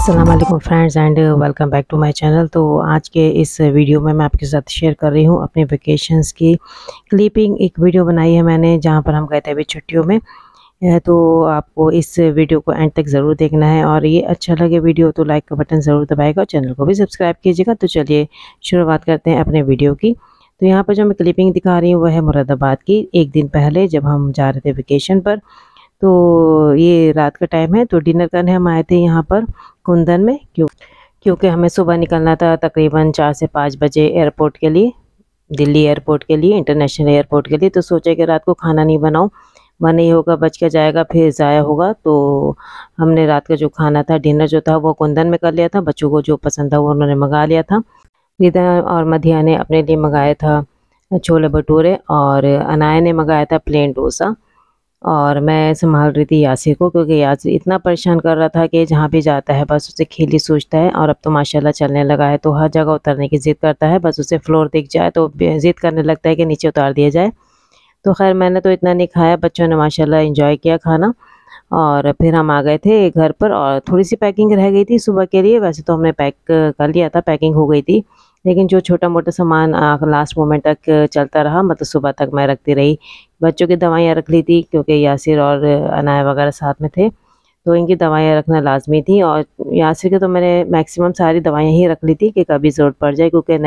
अस्सलाम वालेकुम friends and welcome back to my channel. तो आज के इस वीडियो में मैं आपके साथ शेयर कर रही हूँ अपने वेकेशंस की क्लिपिंग। एक वीडियो बनाई है मैंने जहाँ पर हम गए थे अभी छुट्टियों में। तो आपको इस वीडियो को एंड तक ज़रूर देखना है और ये अच्छा लगे वीडियो तो लाइक का बटन ज़रूर दबाएगा और चैनल को भी सब्सक्राइब कीजिएगा। तो चलिए शुरुआत करते हैं अपने वीडियो की। तो यहाँ पर जो मैं क्लिपिंग दिखा रही हूँ वह है मुरादाबाद की। एक दिन पहले जब हम जा रहे थे वेकेशन पर, तो ये रात का टाइम है, तो डिनर करने हम आए थे यहाँ पर कुंदन में। क्योंकि हमें सुबह निकलना था तकरीबन 4 से 5 बजे एयरपोर्ट के लिए, दिल्ली एयरपोर्ट के लिए, इंटरनेशनल एयरपोर्ट के लिए। तो सोचा कि रात को खाना नहीं बनाऊं, वह नहीं होगा, बच के जाएगा, फिर ज़ाया होगा। तो हमने रात का जो खाना था, डिनर जो था, वो कुंदन में कर लिया था। बच्चों को जो पसंद था वो उन्होंने मंगा लिया था। रिदा और मधिया ने अपने लिए मंगाया था छोले भटूरे और अनाया ने मंगाया था प्लेन डोसा। और मैं संभाल रही थी यासिर को, क्योंकि यासिर इतना परेशान कर रहा था कि जहाँ भी जाता है बस उसे खेल ही सूझता है। और अब तो माशाल्लाह चलने लगा है, तो हर जगह उतरने की ज़िद करता है। बस उसे फ्लोर दिख जाए तो ज़िद करने लगता है कि नीचे उतार दिया जाए। तो खैर मैंने तो इतना नहीं खाया, बच्चों ने माशाल्लाह एंजॉय किया खाना। और फिर हम आ गए थे घर पर और थोड़ी सी पैकिंग रह गई थी सुबह के लिए। वैसे तो हमने पैक कर लिया था, पैकिंग हो गई थी, लेकिन जो छोटा मोटा सामान लास्ट मोमेंट तक चलता रहा, मतलब सुबह तक मैं रखती रही। बच्चों की दवाइयाँ रख ली थी क्योंकि यासिर और अनाया वगैरह साथ में थे, तो इनकी दवाइयाँ रखना लाजमी थी। और यासिर के तो मैंने मैक्सिमम सारी दवाइयाँ ही रख ली थी कि कभी ज़रूरत पड़ जाए, क्योंकि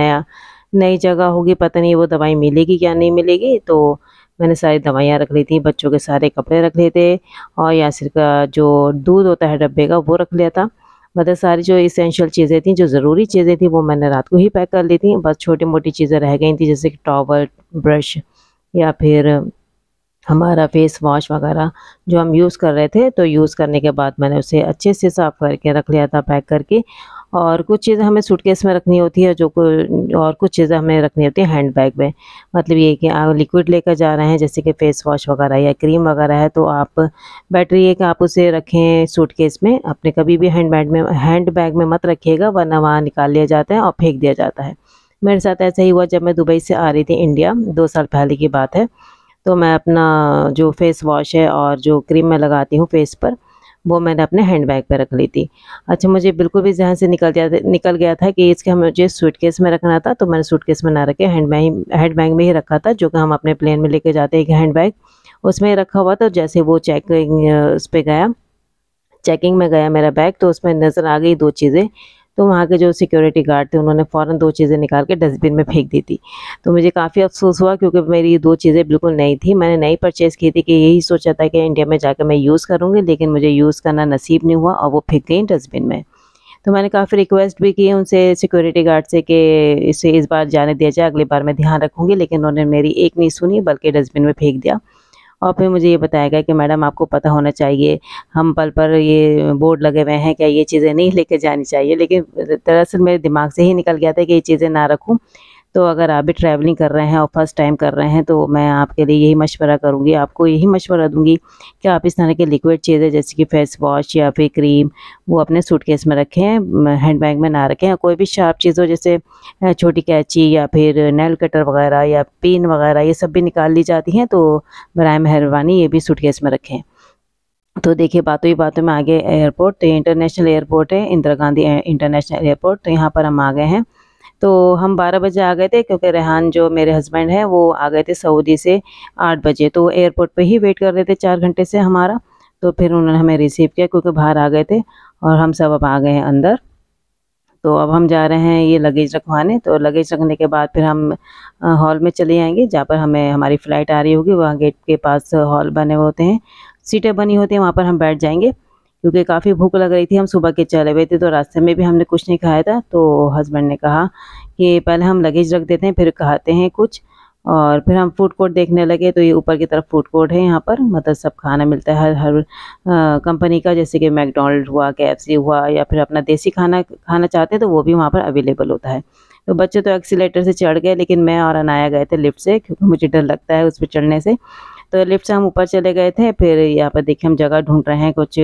नई जगह होगी, पता नहीं वो दवाई मिलेगी क्या नहीं मिलेगी। तो मैंने सारी दवाइयाँ रख ली थी, बच्चों के सारे कपड़े रख लिए थे और यासिर का जो दूध होता है डब्बे का वो रख लिया था। मतलब सारी जो इसेंशियल चीज़ें थी, जो ज़रूरी चीज़ें थी, वो मैंने रात को ही पैक कर ली थी। बस छोटी-मोटी चीज़ें रह गई थी, जैसे कि टॉवल, ब्रश या फिर हमारा फेस वॉश वगैरह जो हम यूज़ कर रहे थे। तो यूज़ करने के बाद मैंने उसे अच्छे से साफ़ करके रख लिया था पैक करके। और कुछ चीज़ें हमें सूटकेस में रखनी होती है, और कुछ चीज़ें हमें रखनी होती है हैंड बैग में। मतलब ये कि आप लिक्विड लेकर जा रहे हैं, जैसे कि फेस वॉश वगैरह या क्रीम वगैरह है, तो आप बेटर ये कि आप उसे रखें सूटकेस में अपने, कभी भी हैंड बैग में मत रखिएगा, वरना वहाँ निकाल लिया जाता है और फेंक दिया जाता है। मेरे साथ ऐसा ही हुआ जब मैं दुबई से आ रही थी इंडिया, 2 साल पहले की बात है। तो मैं अपना जो फेस वॉश है और जो क्रीम मैं लगाती हूँ फेस पर, वो मैंने अपने हैंड बैग पे रख ली थी। अच्छा, मुझे बिल्कुल भी ज़हन से निकल गया था कि इसके मुझे सूटकेस में रखना था, तो मैंने सूटकेस में ना रखे हैंड बैग में ही रखा था, जो कि हम अपने प्लेन में लेके जाते हैं, एक हैंड बैग उसमें ही रखा हुआ था। जैसे वो उस पे गया, चेकिंग में गया मेरा बैग, तो उसमें नज़र आ गई 2 चीज़ें। तो वहाँ के जो सिक्योरिटी गार्ड थे उन्होंने फ़ौरन 2 चीज़ें निकाल के डस्टबिन में फेंक दी थी। तो मुझे काफ़ी अफ़सोस हुआ, क्योंकि मेरी ये 2 चीज़ें बिल्कुल नई थी। मैंने नई परचेज़ की थी कि यही सोचा था कि इंडिया में जाकर मैं यूज़ करूँगी, लेकिन मुझे यूज़ करना नसीब नहीं हुआ और वो फेंक गई डस्टबिन में। तो मैंने काफ़ी रिक्वेस्ट भी की उनसे, सिक्योरिटी गार्ड से, कि इसे इस बार जाने दिया जाए, अगली बार मैं ध्यान रखूँगी, लेकिन उन्होंने मेरी एक नहीं सुनी बल्कि डस्टबिन में फेंक दिया। और फिर मुझे ये बताया गया कि मैडम आपको पता होना चाहिए, हम पल पर ये बोर्ड लगे हुए हैं क्या ये चीज़ें नहीं लेके जानी चाहिए, लेकिन दरअसल मेरे दिमाग से ही निकल गया था कि ये चीज़ें ना रखूँ। तो अगर आप भी ट्रैवलिंग कर रहे हैं और फर्स्ट टाइम कर रहे हैं, तो मैं आपके लिए यही मशवरा करूँगी, आपको यही मशवरा दूँगी कि आप इस तरह की लिक्विड चीज़ें जैसे कि फेस वॉश या फिर क्रीम, वो अपने सूटकेस में रखें, हैंड बैग में ना रखें। और कोई भी शार्प चीज़ हो, जैसे छोटी कैंची या फिर नेल कटर वगैरह या पिन वगैरह, ये सब भी निकाल ली जाती हैं, तो बराए मेहरबानी ये भी सूटकेस में रखें। तो देखिए, बातों ही बातों में आ गए एयरपोर्ट। तो इंटरनेशनल एयरपोर्ट है, इंदिरा गांधी इंटरनेशनल एयरपोर्ट। तो यहाँ पर हम आ गए हैं। तो हम 12 बजे आ गए थे, क्योंकि रेहान जो मेरे हस्बैंड हैं वो आ गए थे सऊदी से 8 बजे। तो वो एयरपोर्ट पे ही वेट कर रहे थे 4 घंटे से हमारा। तो फिर उन्होंने हमें रिसीव किया, क्योंकि बाहर आ गए थे और हम सब अब आ गए हैं अंदर। तो अब हम जा रहे हैं ये लगेज रखवाने। तो लगेज रखने के बाद फिर हम हॉल में चले जाएँगे, जहाँ पर हमें हमारी फ़्लाइट आ रही होगी। वहाँ गेट के पास हॉल बने हुए होते हैं, सीटें बनी होती हैं, वहाँ पर हम बैठ जाएँगे। क्योंकि काफ़ी भूख लग रही थी, हम सुबह के चले हुए थे, तो रास्ते में भी हमने कुछ नहीं खाया था। तो हस्बैंड ने कहा कि पहले हम लगेज रख देते हैं, फिर खाते हैं कुछ। और फिर हम फूड कोर्ट देखने लगे। तो ये ऊपर की तरफ फूड कोर्ट है, यहाँ पर मतलब सब खाना मिलता है, हर हर कंपनी का, जैसे कि मैकडॉनल्ड हुआ, केएफसी हुआ, या फिर अपना देसी खाना खाना चाहते हैं तो वो भी वहाँ पर अवेलेबल होता है। तो बच्चे तो एक्सीलेटर से चढ़ गए, लेकिन मैं और अनाया गए थे लिफ्ट से, क्योंकि मुझे डर लगता है उस पे चढ़ने से। तो लिफ्ट से हम ऊपर चले गए थे। फिर यहाँ पर देखिए हम जगह ढूँढ रहे हैं, कुछ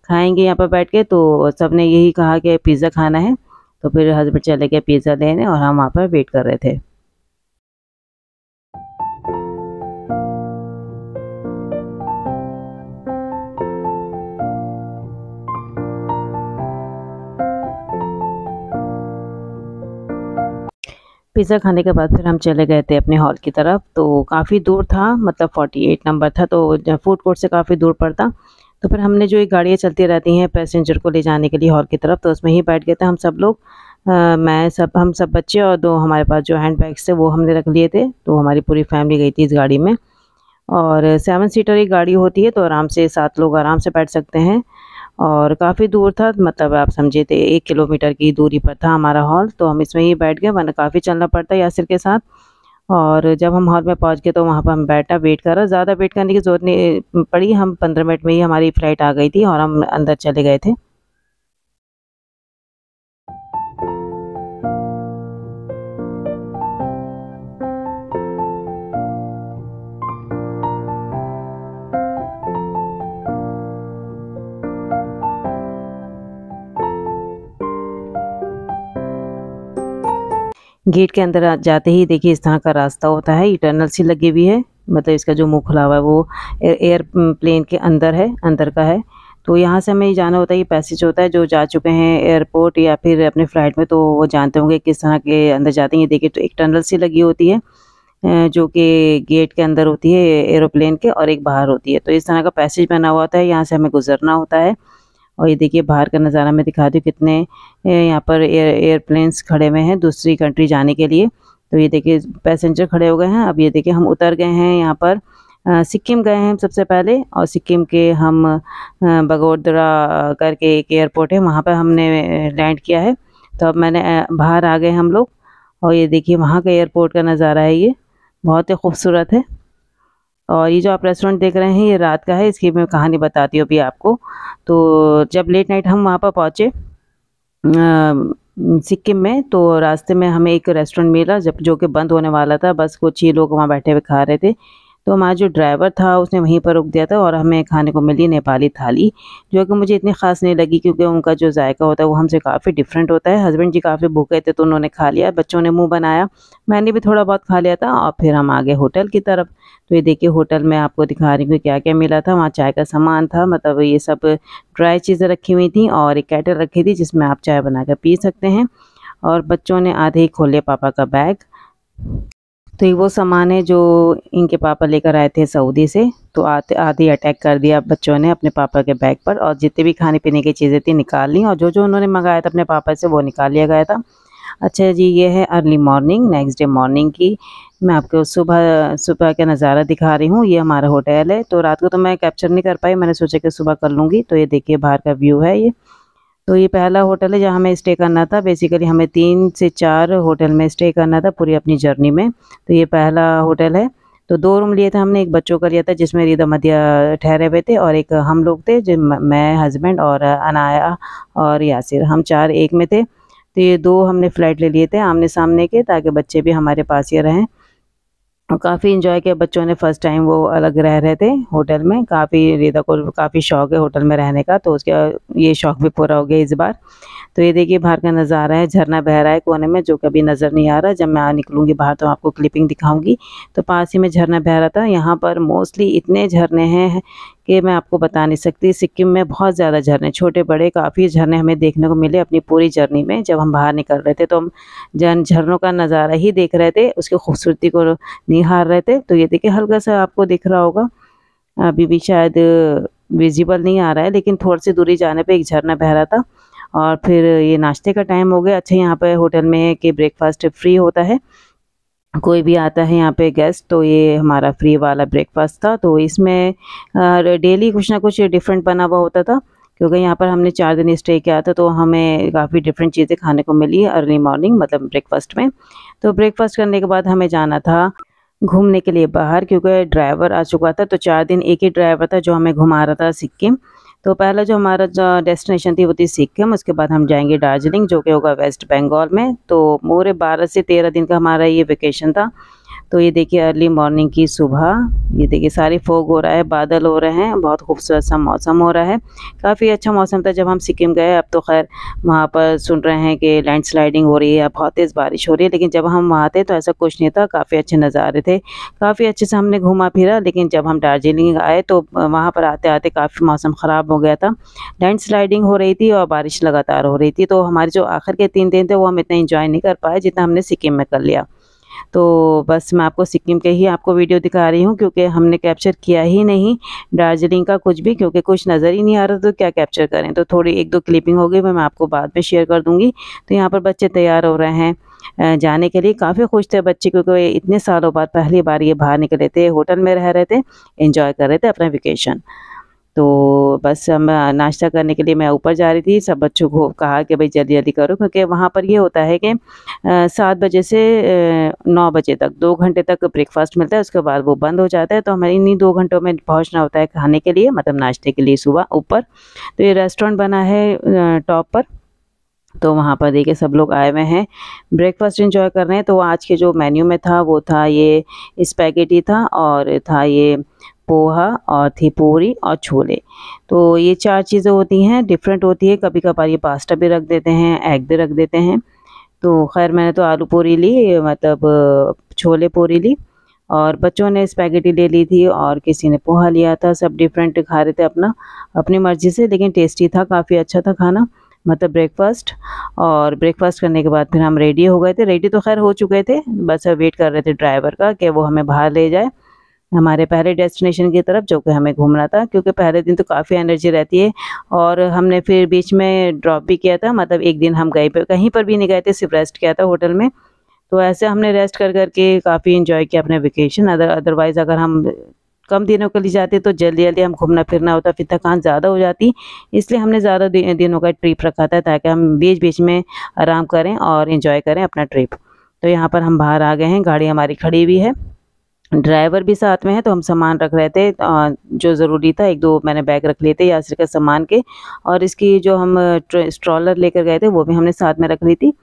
खाएँगे यहाँ पर बैठ के। तो सबने यही कहा कि पिज़्ज़ा खाना है। तो फिर हस्बैंड चले गए पिज़्ज़ा लेने और हम वहाँ पर वेट कर रहे थे। पिज़्ज़ा खाने के बाद फिर हम चले गए थे अपने हॉल की तरफ। तो काफ़ी दूर था, मतलब 48 नंबर था, तो फूड कोर्ट से काफ़ी दूर पड़ता। तो फिर हमने जो ये गाड़ियाँ चलती रहती हैं पैसेंजर को ले जाने के लिए हॉल की तरफ, तो उसमें ही बैठ गए थे हम सब लोग। हम सब बच्चे और 2 हमारे पास जो हैंड बैग्स थे वो हमने रख लिए थे। तो हमारी पूरी फैमिली गई थी इस गाड़ी में। और 7 सीटर एक गाड़ी होती है, तो आराम से 7 लोग आराम से बैठ सकते हैं। और काफ़ी दूर था, मतलब आप समझिए थे 1 किलोमीटर की दूरी पर था हमारा हॉल। तो हम इसमें ही बैठ गए, वरना काफ़ी चलना पड़ता है यासिर के साथ। और जब हम हॉल में पहुंच गए तो वहाँ पर हम बैठा वेट करा, ज़्यादा वेट करने की ज़रूरत नहीं पड़ी। हम 15 मिनट में ही हमारी फ़्लाइट आ गई थी और हम अंदर चले गए थे। गेट के अंदर जाते ही देखिए इस तरह का रास्ता होता है, ये टनल सी लगी हुई है, मतलब इसका जो मुँह खुला हुआ है वो एयरप्लेन के अंदर है, अंदर का है। तो यहाँ से हमें जाना होता है, ये पैसेज होता है, जो जा चुके हैं एयरपोर्ट या फिर अपने फ़्लाइट में तो वो जानते होंगे किस तरह के अंदर जाते हैं। ये देखिए तो एक टनल सी लगी होती है, जो कि गेट के अंदर होती है एरोप्लेन के, और एक बाहर होती है। तो इस तरह का पैसेज बना हुआ होता है, यहाँ से हमें गुज़रना होता है। और ये देखिए बाहर का नज़ारा मैं दिखाती हूँ, कितने यहाँ पर एयरप्लेन्स खड़े हुए हैं दूसरी कंट्री जाने के लिए। तो ये देखिए पैसेंजर खड़े हो गए हैं। अब ये देखिए हम उतर गए हैं यहाँ पर, सिक्किम गए हैं हम सबसे पहले, और सिक्किम के हम बगोदरा करके एक एयरपोर्ट है, वहाँ पर हमने लैंड किया है। तो अब बाहर आ गए हम लोग। और ये देखिए वहाँ का एयरपोर्ट का नज़ारा है, ये बहुत ही खूबसूरत है। और ये जो आप रेस्टोरेंट देख रहे हैं ये रात का है, इसकी मैं कहानी बताती हूँ अभी आपको। तो जब लेट नाइट हम वहाँ पर पहुँचे सिक्किम में, तो रास्ते में हमें एक रेस्टोरेंट मिला जब जो कि बंद होने वाला था, बस कुछ ही लोग वहाँ बैठे हुए खा रहे थे। तो हमारा जो ड्राइवर था उसने वहीं पर रोक दिया था और हमें खाने को मिली नेपाली थाली, जो कि मुझे इतनी ख़ास नहीं लगी क्योंकि उनका जो जायका होता है वो हमसे काफ़ी डिफरेंट होता है। हस्बैंड जी काफ़ी भूखे थे तो उन्होंने खा लिया, बच्चों ने मुँह बनाया, मैंने भी थोड़ा बहुत खा लिया था और फिर हम आ गए होटल की तरफ। तो ये देखिए होटल में आपको दिखा रही हूँ क्या-क्या मिला था। वहाँ चाय का सामान था, मतलब ये सब ड्राई चीज़ें रखी हुई थी और एक केटल रखी थी जिसमें आप चाय बनाकर पी सकते हैं। और बच्चों ने आधे ही खोल लिया पापा का बैग। तो ये वो सामान है जो इनके पापा लेकर आए थे सऊदी से, तो आते आते ही अटैक कर दिया बच्चों ने अपने पापा के बैग पर, और जितनी भी खाने पीने की चीज़ें थी निकाल ली, और जो जो उन्होंने मंगाया था अपने पापा से वो निकाल लिया गया था। अच्छा जी, ये है early morning, next day morning की। मैं आपको सुबह सुबह का नज़ारा दिखा रही हूँ। ये हमारा होटल है, तो रात को तो मैं कैप्चर नहीं कर पाई, मैंने सोचा कि सुबह कर लूँगी। तो ये देखिए बाहर का व्यू है ये। तो ये पहला होटल है जहाँ हमें स्टे करना था। बेसिकली हमें 3 से 4 होटल में स्टे करना था पूरी अपनी जर्नी में। तो ये पहला होटल है। तो 2 रूम लिए थे हमने, एक बच्चों का लिया था जिसमें रिदा मदिया ठहरे हुए थे, और एक हम लोग थे जो मैं, हस्बैंड और अनाया और यासिर, हम 4 एक में थे। तो ये 2 हमने फ्लैट ले लिए थे आमने-सामने के, ताकि बच्चे भी हमारे पास ही रहें। और काफ़ी एंजॉय किया बच्चों ने, फर्स्ट टाइम वो अलग रह रहे थे होटल में। काफ़ी रिदा को काफ़ी शौक है होटल में रहने का, तो उसका ये शौक भी पूरा हो गया इस बार। तो ये देखिए बाहर का नज़ारा है, झरना बह रहा है कोने में जो कभी नज़र नहीं आ रहा। जब मैं निकलूँगी बाहर तो आपको क्लिपिंग दिखाऊँगी। तो पास ही में झरना बह रहा था। यहाँ पर मोस्टली इतने झरने हैं कि मैं आपको बता नहीं सकती। सिक्किम में बहुत ज़्यादा झरने, छोटे बड़े काफ़ी झरने हमें देखने को मिले अपनी पूरी जर्नी में। जब हम बाहर निकल रहे थे तो हम झरनों का नज़ारा ही देख रहे थे, उसकी खूबसूरती को निहार रहे थे। तो ये देखिए हल्का सा आपको दिख रहा होगा, अभी भी शायद विजिबल नहीं आ रहा है, लेकिन थोड़ी सी दूरी जाने पे एक झरना बह रहा था। और फिर ये नाश्ते का टाइम हो गया। अच्छा, यहाँ पे होटल में है कि ब्रेकफास्ट फ्री होता है, कोई भी आता है यहाँ पे गेस्ट तो ये हमारा फ्री वाला ब्रेकफास्ट था। तो इसमें डेली कुछ ना कुछ डिफरेंट बना हुआ होता था, क्योंकि यहाँ पर हमने 4 दिन स्टे किया था, तो हमें काफ़ी डिफरेंट चीज़ें खाने को मिली अर्ली मॉर्निंग, मतलब ब्रेकफास्ट में। तो ब्रेकफास्ट करने के बाद हमें जाना था घूमने के लिए बाहर, क्योंकि ड्राइवर आ चुका था। तो 4 दिन एक ही ड्राइवर था जो हमें घुमा रहा था सिक्किम। तो पहला जो हमारा जो डेस्टिनेशन थी वो थी सिक्किम, उसके बाद हम जाएंगे दार्जिलिंग जो कि होगा वेस्ट बंगाल में। तो पूरे 12 से 13 दिन का हमारा ये वेकेशन था। तो ये देखिए अर्ली मॉर्निंग की सुबह, ये देखिए सारी फॉग हो रहा है, बादल हो रहे हैं, बहुत खूबसूरत सा मौसम हो रहा है। काफ़ी अच्छा मौसम था जब हम सिक्किम गए। अब तो खैर वहाँ पर सुन रहे हैं कि लैंडस्लाइडिंग हो रही है, बहुत तेज़ बारिश हो रही है, लेकिन जब हम वहाँ थे तो ऐसा कुछ नहीं था, काफ़ी अच्छे नज़ारे थे, काफ़ी अच्छे से हमने घूमा फिरा। लेकिन जब हम दार्जिलिंग आए तो वहाँ पर आते-आते काफ़ी मौसम ख़राब हो गया था, लैंडस्लाइडिंग हो रही थी और बारिश लगातार हो रही थी। तो हमारे जो आखिर के 3 दिन थे वो हम इतना एंजॉय नहीं कर पाए जितना हमने सिक्किम में कर लिया। तो बस मैं आपको सिक्किम के ही आपको वीडियो दिखा रही हूँ, क्योंकि हमने कैप्चर किया ही नहीं दार्जिलिंग का कुछ भी, क्योंकि कुछ नज़र ही नहीं आ रहा तो क्या कैप्चर करें। तो थोड़ी 1-2 क्लिपिंग हो गई, मैं आपको बाद में शेयर कर दूँगी। तो यहाँ पर बच्चे तैयार हो रहे हैं जाने के लिए। काफ़ी खुश थे बच्चे, क्योंकि इतने सालों बाद पहली बार ये बाहर निकले थे, होटल में रह रहे थे, एंजॉय कर रहे थे अपना वेकेशन। तो बस हम नाश्ता करने के लिए मैं ऊपर जा रही थी। सब बच्चों को कहा कि भाई जल्दी-जल्दी करो, क्योंकि वहाँ पर ये होता है कि 7 बजे से 9 बजे तक 2 घंटे तक ब्रेकफ़ास्ट मिलता है, उसके बाद वो बंद हो जाता है। तो हमें इन्हीं 2 घंटों में पहुँचना होता है खाने के लिए, मतलब नाश्ते के लिए सुबह ऊपर। तो ये रेस्टोरेंट बना है टॉप पर, तो वहाँ पर देखिए सब लोग आए हुए हैं, ब्रेकफ़ास्ट एंजॉय कर रहे हैं। तो आज के जो मेन्यू में था वो था ये स्पैगेटी था, और था ये पोहा, और थी पूरी और छोले। तो ये 4 चीज़ें होती हैं, डिफरेंट होती है। कभी-कभार ये पास्ता भी रख देते हैं, एग भी रख देते हैं। तो ख़ैर मैंने तो आलू पूरी ली, मतलब छोले पूरी ली, और बच्चों ने स्पैगेटी ले ली थी, और किसी ने पोहा लिया था। सब डिफरेंट खा रहे थे अपनी मर्ज़ी से, लेकिन टेस्टी था, काफ़ी अच्छा था खाना, मतलब ब्रेकफ़ास्ट। और ब्रेकफ़ास्ट करने के बाद फिर हम रेडी हो गए थे। रेडी तो ख़ैर हो चुके थे, बस वेट कर रहे थे ड्राइवर का कि वो हमें बाहर ले जाए हमारे पहले डेस्टिनेशन की तरफ, जो कि हमें घूमना था। क्योंकि पहले दिन तो काफ़ी एनर्जी रहती है, और हमने फिर बीच में ड्रॉप भी किया था, मतलब एक दिन हम कहीं पर भी नहीं गए थे, सिर्फ रेस्ट किया था होटल में। तो ऐसे हमने रेस्ट कर के काफ़ी एंजॉय किया अपना वेकेशन। अदरवाइज़ अगर हम कम दिनों के लिए जाते तो जल्दी-जल्दी हम घूमना फिरना होता, फिर थकान ज़्यादा हो जाती। इसलिए हमने ज़्यादा दिनों का ट्रिप रखा था, ताकि हम बीच-बीच में आराम करें और एंजॉय करें अपना ट्रिप। तो यहाँ पर हम बाहर आ गए हैं, गाड़ी हमारी खड़ी हुई है, ड्राइवर भी साथ में है। तो हम सामान रख रहे थे, जो ज़रूरी था, 1-2 मैंने बैग रख लिए थे यात्रा के सामान के, और इसकी जो हम स्ट्रॉलर लेकर गए थे वो भी हमने साथ में रख ली थी।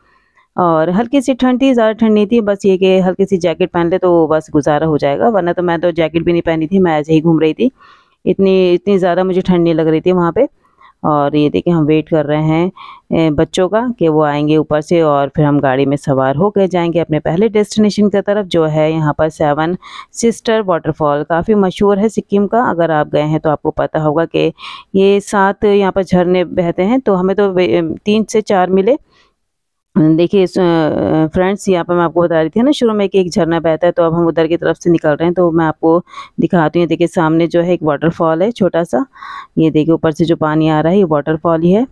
और हल्की सी ठंड थी, ज़्यादा ठंड नहीं थी, बस ये कि हल्की सी जैकेट पहन ले तो बस गुज़ारा हो जाएगा, वरना तो मैं तो जैकेट भी नहीं पहनी थी, मैं ऐसे ही घूम रही थी। इतनी ज़्यादा मुझे ठंड नहीं लग रही थी वहाँ पे। और ये देखिए हम वेट कर रहे हैं बच्चों का कि वो आएँगे ऊपर से, और फिर हम गाड़ी में सवार होकर जाएँगे अपने पहले डेस्टिनेशन की तरफ, जो है यहाँ पर 7 सिस्टर वाटरफॉल। काफ़ी मशहूर है सिक्किम का, अगर आप गए हैं तो आपको पता होगा कि ये 7 यहाँ पर झरने बहते हैं। तो हमें तो 3 से 4 मिले। देखिए फ्रेंड्स, यहाँ पर मैं आपको बता रही थी ना शुरू में कि एक झरना बहता है, तो अब हम उधर की तरफ से निकल रहे हैं। तो मैं आपको दिखाती हूँ, देखिए सामने जो है एक वाटरफॉल है छोटा-सा। ये देखिए ऊपर से जो पानी आ रहा है, ये वाटरफॉल ही है।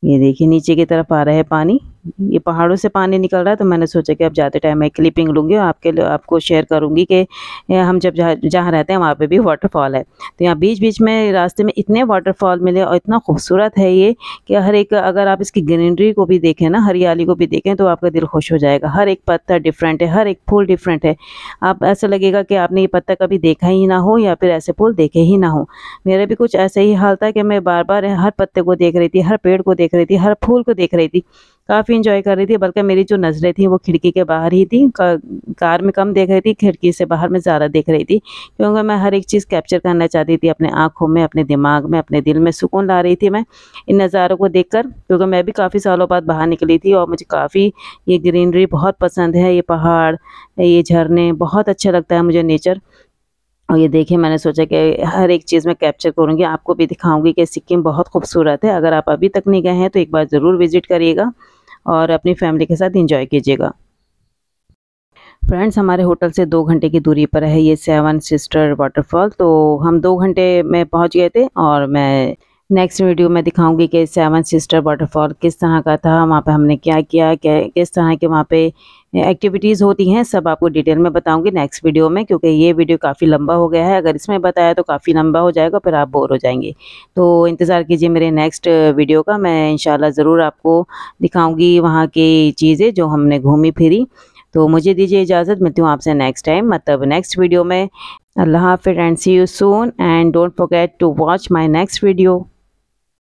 ये देखिए नीचे की तरफ आ रहा है पानी, ये पहाड़ों से पानी निकल रहा है। तो मैंने सोचा कि अब जाते टाइम मैं क्लिपिंग लूँगी और आपको शेयर करूँगी कि हम जब जहाँ रहते हैं वहाँ पे भी वाटरफॉल है। तो यहाँ बीच-बीच में रास्ते में इतने वाटरफॉल मिले, और इतना खूबसूरत है ये कि हर एक, अगर आप इसकी ग्रीनरी को भी देखें ना, हरियाली को भी देखें, तो आपका दिल खुश हो जाएगा। हर एक पत्थर डिफरेंट है, हर एक फूल डिफरेंट है। आप ऐसा लगेगा कि आपने ये पत्ता कभी देखा ही ना हो, या फिर ऐसे फूल देखे ही ना हो। मेरा भी कुछ ऐसा ही हाल था कि मैं बार-बार हर पत्ते को देख रही थी, हर पेड़ को देख रही थी, हर फूल को देख रही थी। काफ़ी एंजॉय कर रही थी, बल्कि मेरी जो नज़रें थी वो खिड़की के बाहर ही थी। कार में कम देख रही थी, खिड़की से बाहर में ज़्यादा देख रही थी, क्योंकि मैं हर एक चीज़ कैप्चर करना चाहती थी अपने आँखों में, अपने दिमाग में, अपने दिल में सुकून ला रही थी मैं इन नज़ारों को देखकर। क्योंकि मैं भी काफ़ी सालों बाद बाहर निकली थी, और मुझे काफ़ी ये ग्रीनरी बहुत पसंद है, ये पहाड़, ये झरने, बहुत अच्छा लगता है मुझे नेचर। और ये देखिए मैंने सोचा कि हर एक चीज़ मैं कैप्चर करूँगी, आपको भी दिखाऊँगी कि सिक्किम बहुत खूबसूरत है। अगर आप अभी तक नहीं गए हैं तो एक बार ज़रूर विज़िट करिएगा, और अपनी फैमिली के साथ एंजॉय कीजिएगा। फ्रेंड्स, हमारे होटल से 2 घंटे की दूरी पर है ये 7 सिस्टर वाटरफॉल। तो हम 2 घंटे में पहुंच गए थे, और मैं नेक्स्ट वीडियो में दिखाऊंगी कि 7 सिस्टर वाटरफॉल किस तरह का था, वहाँ पे हमने क्या किया, किस तरह के वहाँ पे एक्टिविटीज़ होती हैं, सब आपको डिटेल में बताऊंगी नेक्स्ट वीडियो में। क्योंकि ये वीडियो काफ़ी लंबा हो गया है, अगर इसमें बताया तो काफ़ी लंबा हो जाएगा, फिर आप बोर हो जाएंगे। तो इंतज़ार कीजिए मेरे नेक्स्ट वीडियो का, मैं इंशाल्लाह ज़रूर आपको दिखाऊंगी वहाँ की चीज़ें जो हमने घूमी फिरी। तो मुझे दीजिए इजाज़त, मिलती हूँ आपसे नेक्स्ट टाइम, मतलब नेक्स्ट वीडियो में। अल्लाह हाफ़िज़ and see you soon, and don't forget to watch my next video.